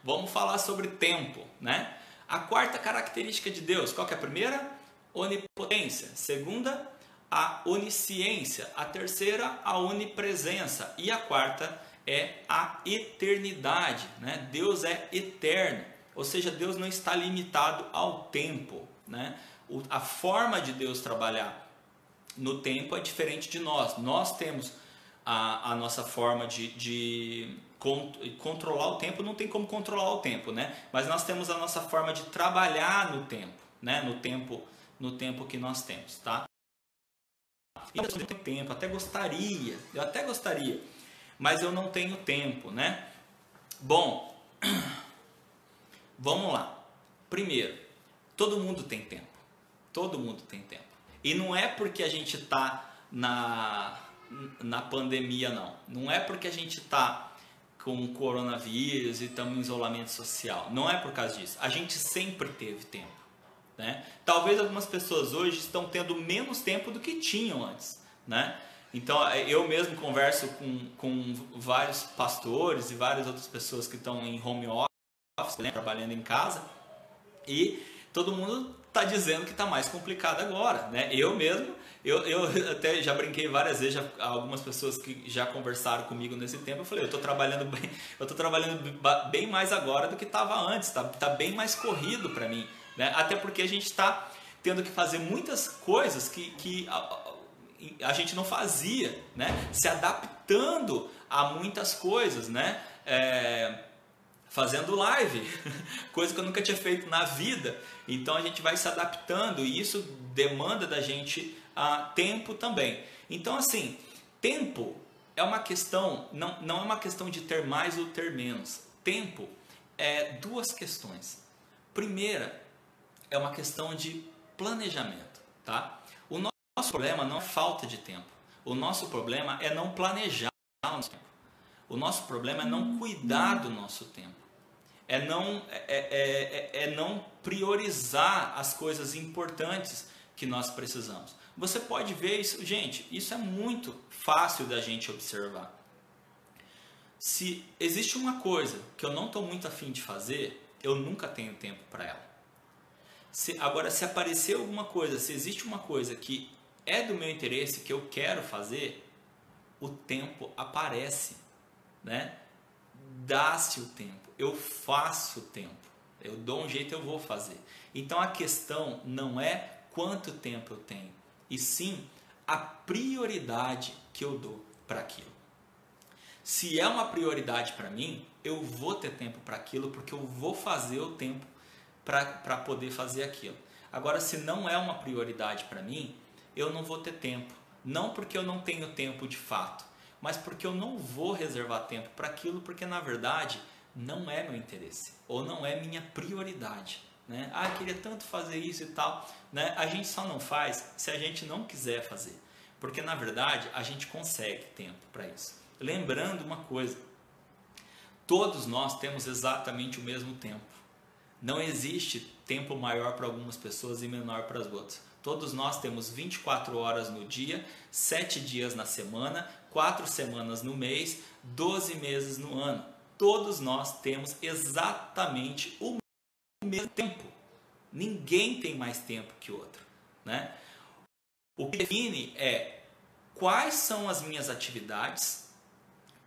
vamos falar sobre tempo, né? A quarta característica de Deus, qual que é a primeira? Onipotência. Segunda, a onisciência. A terceira, a onipresença. E a quarta é a eternidade, né? Deus é eterno, ou seja, Deus não está limitado ao tempo, né? A forma de Deus trabalhar no tempo é diferente de nós. Nós temos a nossa forma de controlar o tempo, não tem como controlar o tempo, né? Mas nós temos a nossa forma de trabalhar no tempo, né? No tempo que nós temos, tá? Eu não tenho tempo, eu até gostaria, mas eu não tenho tempo, né? Bom, vamos lá. Primeiro, todo mundo tem tempo. Todo mundo tem tempo. E não é porque a gente está na pandemia, não. Não é porque a gente está com coronavírus e estamos em isolamento social. Não é por causa disso. A gente sempre teve tempo, né? Talvez algumas pessoas hoje estão tendo menos tempo do que tinham antes, né? Então eu mesmo converso com vários pastores e várias outras pessoas que estão em home office, né, trabalhando em casa, e todo mundo está dizendo que está mais complicado agora, né? Eu mesmo, eu até já brinquei várias vezes, algumas pessoas que já conversaram comigo nesse tempo, eu falei, eu estou trabalhando bem mais agora do que estava antes, tá bem mais corrido para mim, né? Até porque a gente está tendo que fazer muitas coisas que a gente não fazia, né? Se adaptando a muitas coisas, né? Fazendo live, coisa que eu nunca tinha feito na vida. Então a gente vai se adaptando e isso demanda da gente tempo também. Então assim, tempo é uma questão, não é uma questão de ter mais ou ter menos. Tempo é duas questões. Primeira é uma questão de planejamento, tá? O nosso problema não é falta de tempo. O nosso problema é não planejar o nosso tempo. O nosso problema é não cuidar do nosso tempo. É não priorizar as coisas importantes que nós precisamos. Você pode ver isso, gente, isso é muito fácil da gente observar. Se existe uma coisa que eu não estou muito afim de fazer, eu nunca tenho tempo para ela. Agora, se aparecer alguma coisa, se existe uma coisa que é do meu interesse, que eu quero fazer, o tempo aparece, né? Dá-se o tempo, eu faço o tempo, eu dou um jeito, eu vou fazer. Então a questão não é quanto tempo eu tenho, e sim a prioridade que eu dou para aquilo. Se é uma prioridade para mim, eu vou ter tempo para aquilo, porque eu vou fazer o tempo para poder fazer aquilo. Agora, se não é uma prioridade para mim, eu não vou ter tempo. Não porque eu não tenho tempo de fato, mas porque eu não vou reservar tempo para aquilo, porque na verdade não é meu interesse, ou não é minha prioridade, né? Eu queria tanto fazer isso e tal, né? A gente só não faz se a gente não quiser fazer, porque na verdade a gente consegue tempo para isso. Lembrando uma coisa, todos nós temos exatamente o mesmo tempo. Não existe tempo maior para algumas pessoas e menor para as outras. Todos nós temos 24 horas no dia, 7 dias na semana, 4 semanas no mês, 12 meses no ano. Todos nós temos exatamente o mesmo tempo. Ninguém tem mais tempo que outro, né? O que define é quais são as minhas atividades,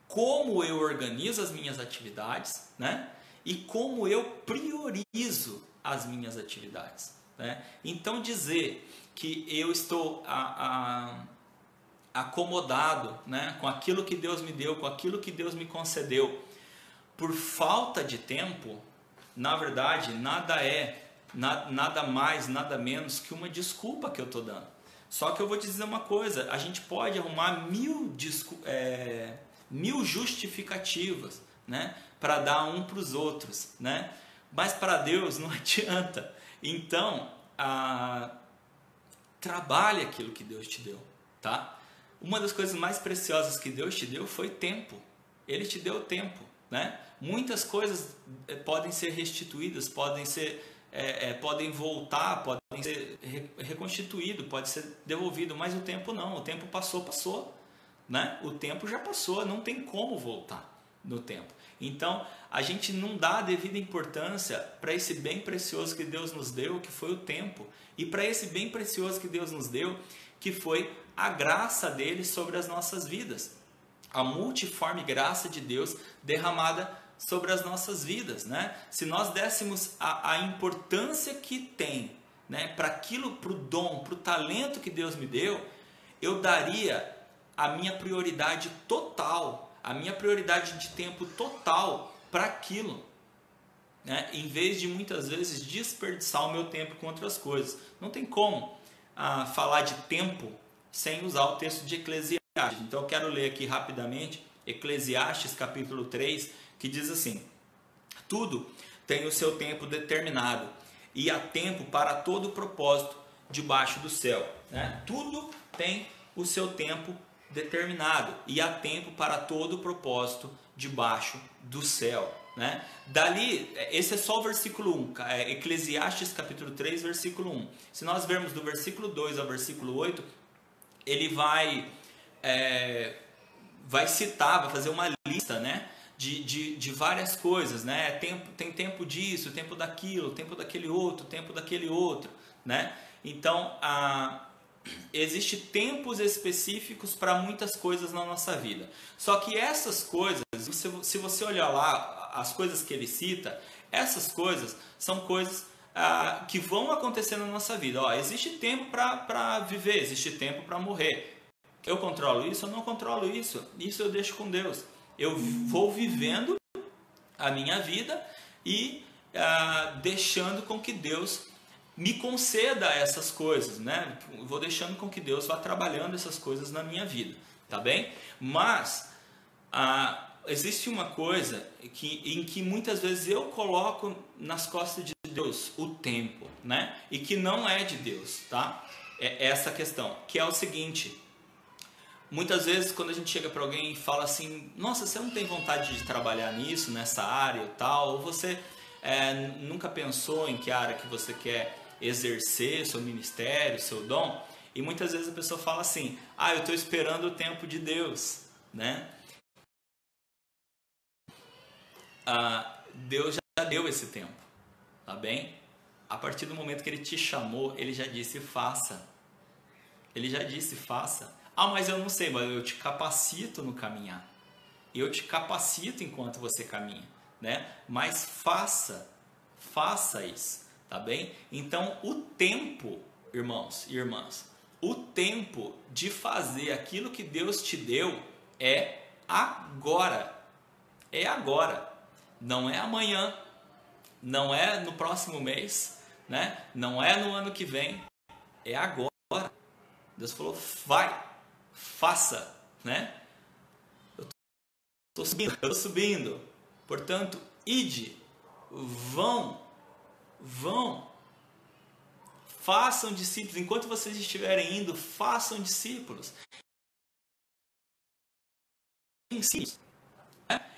como eu organizo as minhas atividades, né? E como eu priorizo as minhas atividades, né? Então dizer que eu estou acomodado, né, com aquilo que Deus me deu, com aquilo que Deus me concedeu, por falta de tempo, na verdade, nada mais, nada menos que uma desculpa que eu estou dando. Só que eu vou te dizer uma coisa, a gente pode arrumar mil justificativas, né, para dar um para os outros, né? Mas para Deus não adianta. Então, trabalhe aquilo que Deus te deu, tá? Uma das coisas mais preciosas que Deus te deu foi tempo. Ele te deu tempo, né? Muitas coisas podem ser restituídas, podem voltar, podem ser reconstituído, pode ser devolvido, mas o tempo não. O tempo passou, né? O tempo já passou, não tem como voltar no tempo. Então, a gente não dá a devida importância para esse bem precioso que Deus nos deu, que foi o tempo, e para esse bem precioso que Deus nos deu, que foi a graça dele sobre as nossas vidas. A multiforme graça de Deus derramada sobre as nossas vidas, né? Se nós dessemos a importância que tem, né, para aquilo, para o dom, para o talento que Deus me deu, eu daria a minha prioridade total, a minha prioridade de tempo total para aquilo, né? Em vez de muitas vezes desperdiçar o meu tempo com outras coisas. Não tem como falar de tempo sem usar o texto de Eclesiastes. Então eu quero ler aqui rapidamente Eclesiastes capítulo 3, que diz assim: tudo tem o seu tempo determinado e há tempo para todo propósito debaixo do céu, né? Tudo tem o seu tempo determinado e há tempo para todo propósito debaixo do céu, né? Dali, esse é só o versículo 1, Eclesiastes capítulo 3, versículo 1. Se nós vermos do versículo 2 ao versículo 8, ele vai citar, vai fazer uma lista, né, de várias coisas, né? Tem tempo disso, tempo daquilo, tempo daquele outro, né? Então, existe tempos específicos para muitas coisas na nossa vida. Só que essas coisas, se você olhar lá as coisas que ele cita, essas coisas são coisas que vão acontecer na nossa vida. Existe tempo para viver, existe tempo para morrer. Eu controlo isso? Eu não controlo isso. Isso eu deixo com Deus. Eu vou vivendo a minha vida e deixando com que Deus me conceda essas coisas, né? Vou deixando com que Deus vá trabalhando essas coisas na minha vida, tá bem? Mas existe uma coisa em que muitas vezes eu coloco nas costas de Deus o tempo, né? E que não é de Deus, tá? É essa questão, que é o seguinte: muitas vezes quando a gente chega para alguém e fala assim, nossa, você não tem vontade de trabalhar nisso, nessa área e tal, ou você nunca pensou em que área que você quer exercer seu ministério, seu dom, e muitas vezes a pessoa fala assim, eu estou esperando o tempo de Deus, né? Deus já deu esse tempo, tá bem? A partir do momento que Ele te chamou, Ele já disse faça. Ele já disse faça. Mas eu não sei, mas eu te capacito no caminhar. Eu te capacito enquanto você caminha, né? Mas faça isso, tá bem? Então, o tempo, irmãos e irmãs, o tempo de fazer aquilo que Deus te deu é agora. É agora. Não é amanhã, não é no próximo mês, né? Não é no ano que vem, é agora. Deus falou, vai, faça, né? Eu estou subindo. Portanto, ide, vão, façam discípulos. Enquanto vocês estiverem indo, façam discípulos.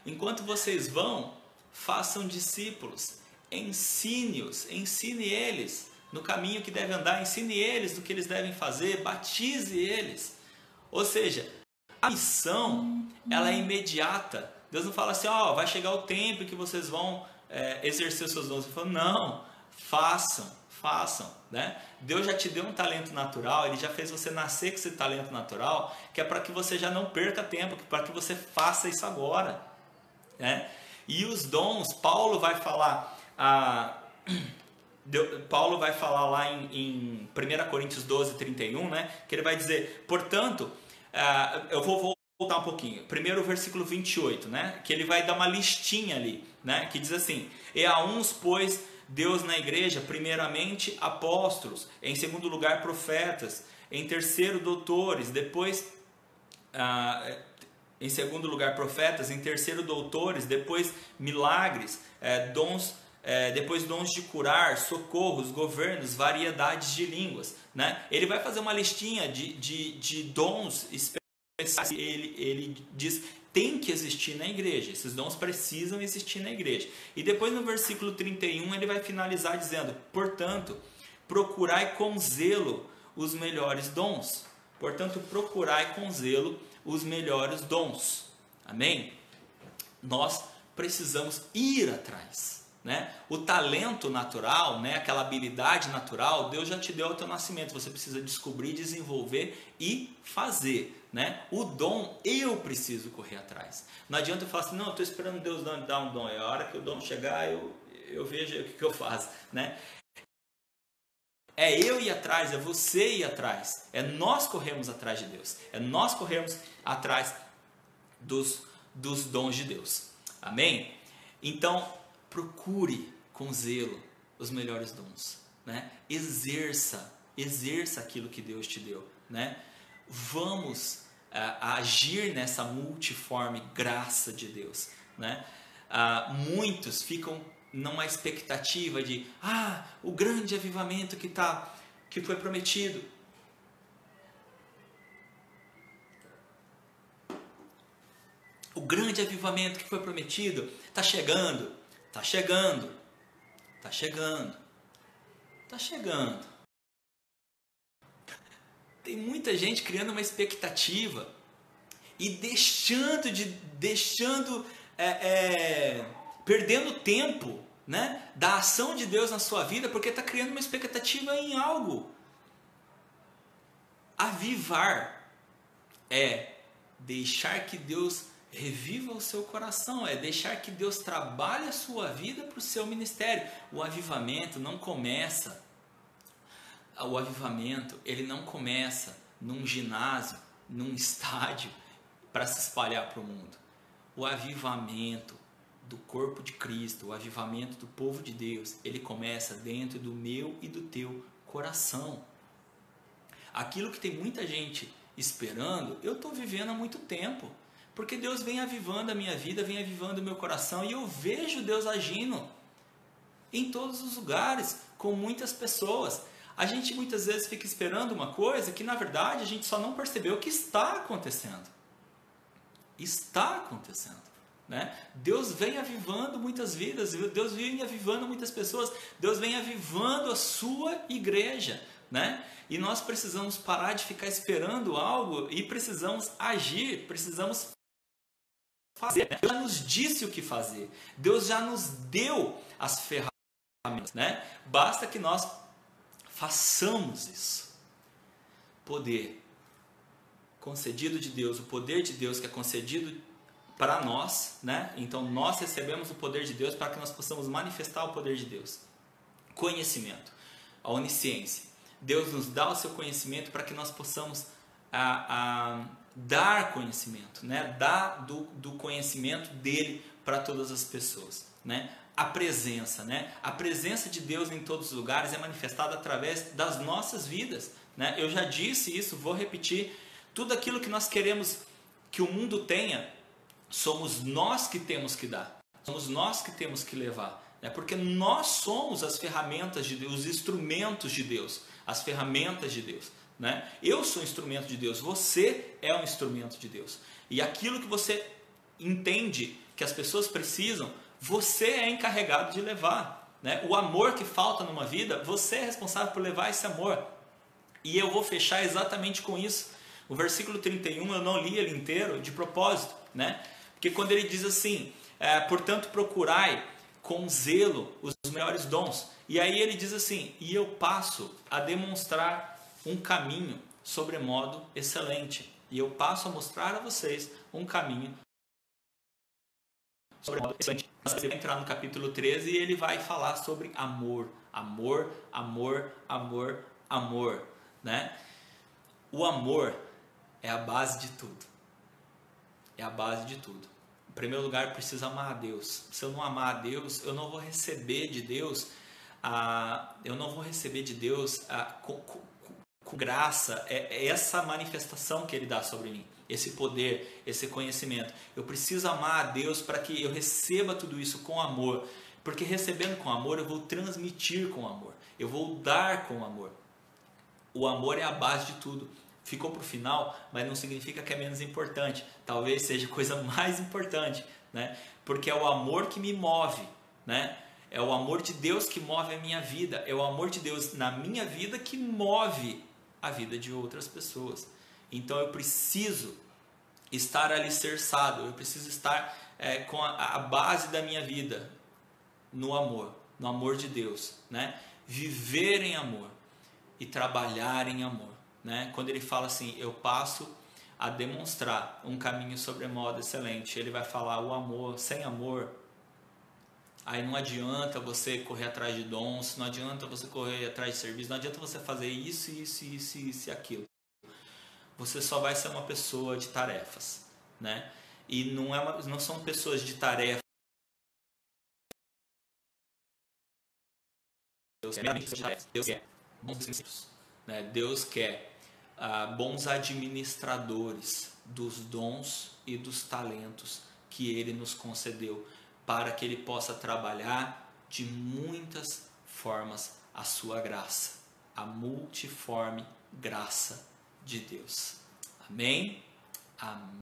Enquanto vocês vão, façam discípulos. ensine-os, ensine eles no caminho que devem andar, ensine eles do que eles devem fazer, batize eles. Ou seja, a missão, ela é imediata. Deus não fala assim, ó, vai chegar o tempo que vocês vão exercer os seus dons. Ele fala, não, façam, né? Deus já te deu um talento natural, Ele já fez você nascer com esse talento natural, que é para que você já não perca tempo, para que você faça isso agora, né? E os dons, Paulo vai falar lá em 1 Coríntios 12, 31, né? Que ele vai dizer, portanto, eu vou voltar um pouquinho, primeiro o versículo 28, né? Que ele vai dar uma listinha ali, né? Que diz assim, e a uns, pois, Deus na igreja, primeiramente apóstolos, em segundo lugar profetas, em terceiro doutores, depois em segundo lugar profetas, em terceiro doutores, depois milagres, depois dons de curar, socorros, governos, variedades de línguas, né? Ele vai fazer uma listinha de dons especiais. Ele diz, tem que existir na igreja, esses dons precisam existir na igreja. E depois no versículo 31 ele vai finalizar dizendo, portanto, procurai com zelo os melhores dons. Portanto, procurai com zelo os melhores dons. Amém? Nós precisamos ir atrás, né? O talento natural, né? Aquela habilidade natural, Deus já te deu ao teu nascimento. Você precisa descobrir, desenvolver e fazer, né? O dom, eu preciso correr atrás. Não adianta eu falar assim, não, eu estou esperando Deus dar um dom. É a hora que o dom chegar, eu vejo o que eu faço, né? É eu ir atrás, é você ir atrás. É nós corremos atrás de Deus. É nós corremos atrás dos dons de Deus. Amém? Então, procure com zelo os melhores dons, né? Exerça aquilo que Deus te deu, né? Vamos agir nessa multiforme graça de Deus, né? Muitos ficam numa expectativa de o grande avivamento que foi prometido. O grande avivamento que foi prometido está chegando. Tem muita gente criando uma expectativa e perdendo tempo, né, da ação de Deus na sua vida, porque está criando uma expectativa em algo. Avivar é deixar que Deus reviva o seu coração, é deixar que Deus trabalhe a sua vida para o seu ministério. O avivamento não começa, ele não começa num ginásio, num estádio, para se espalhar para o mundo. O avivamento do corpo de Cristo, o avivamento do povo de Deus, ele começa dentro do meu e do teu coração. Aquilo que tem muita gente esperando, eu estou vivendo há muito tempo, porque Deus vem avivando a minha vida, vem avivando o meu coração, e eu vejo Deus agindo em todos os lugares, com muitas pessoas. A gente muitas vezes fica esperando uma coisa que na verdade a gente só não percebeu que está acontecendo. Está acontecendo, né? Deus vem avivando muitas vidas, Deus vem avivando muitas pessoas, Deus vem avivando a sua igreja, né? E nós precisamos parar de ficar esperando algo e precisamos agir, precisamos fazer. Deus já nos disse o que fazer, Deus já nos deu as ferramentas, né? Basta que nós façamos isso. Poder concedido de Deus, o poder de Deus que é concedido para nós, né? Então nós recebemos o poder de Deus para que nós possamos manifestar o poder de Deus. Conhecimento, a onisciência. Deus nos dá o seu conhecimento para que nós possamos dar conhecimento, né? Dar do conhecimento dele para todas as pessoas, né? A presença, né? A presença de Deus em todos os lugares é manifestada através das nossas vidas, né? Eu já disse isso, vou repetir. Tudo aquilo que nós queremos que o mundo tenha, somos nós que temos que dar, somos nós que temos que levar, né? Porque nós somos as ferramentas de Deus, os instrumentos de Deus, as ferramentas de Deus, né? Eu sou um instrumento de Deus, você é um instrumento de Deus, e aquilo que você entende que as pessoas precisam, você é encarregado de levar, né? O amor que falta numa vida, você é responsável por levar esse amor. E eu vou fechar exatamente com isso. O versículo 31, eu não li ele inteiro de propósito, né? Porque quando ele diz assim, portanto procurai com zelo os melhores dons. E aí ele diz assim, e eu passo a demonstrar um caminho sobremodo excelente. E eu passo a mostrar a vocês um caminho sobremodo excelente. Ele vai entrar no capítulo 13 e ele vai falar sobre amor. Amor, amor, amor, amor, né? O amor é a base de tudo. É a base de tudo. Em primeiro lugar, eu preciso amar a Deus. Se eu não amar a Deus, eu não vou receber de Deus com graça, é essa manifestação que Ele dá sobre mim, esse poder, esse conhecimento. Eu preciso amar a Deus para que eu receba tudo isso com amor, porque recebendo com amor eu vou transmitir com amor, eu vou dar com amor. O amor é a base de tudo. Ficou para o final, mas não significa que é menos importante. Talvez seja a coisa mais importante, né? Porque é o amor que me move, né? É o amor de Deus que move a minha vida. É o amor de Deus na minha vida que move a vida de outras pessoas. Então eu preciso estar alicerçado, eu preciso estar com a base da minha vida no amor de Deus, né? Viver em amor e trabalhar em amor, né? Quando ele fala assim, eu passo a demonstrar um caminho sobremodo excelente, ele vai falar o amor, sem amor, aí não adianta você correr atrás de dons, não adianta você correr atrás de serviço, não adianta você fazer isso, isso, isso, isso e aquilo. Você só vai ser uma pessoa de tarefas, né? E não são pessoas de tarefas. Deus quer bons princípios, né? Deus quer bons administradores dos dons e dos talentos que Ele nos concedeu, para que Ele possa trabalhar de muitas formas a sua graça, a multiforme graça de Deus. Amém? Amém.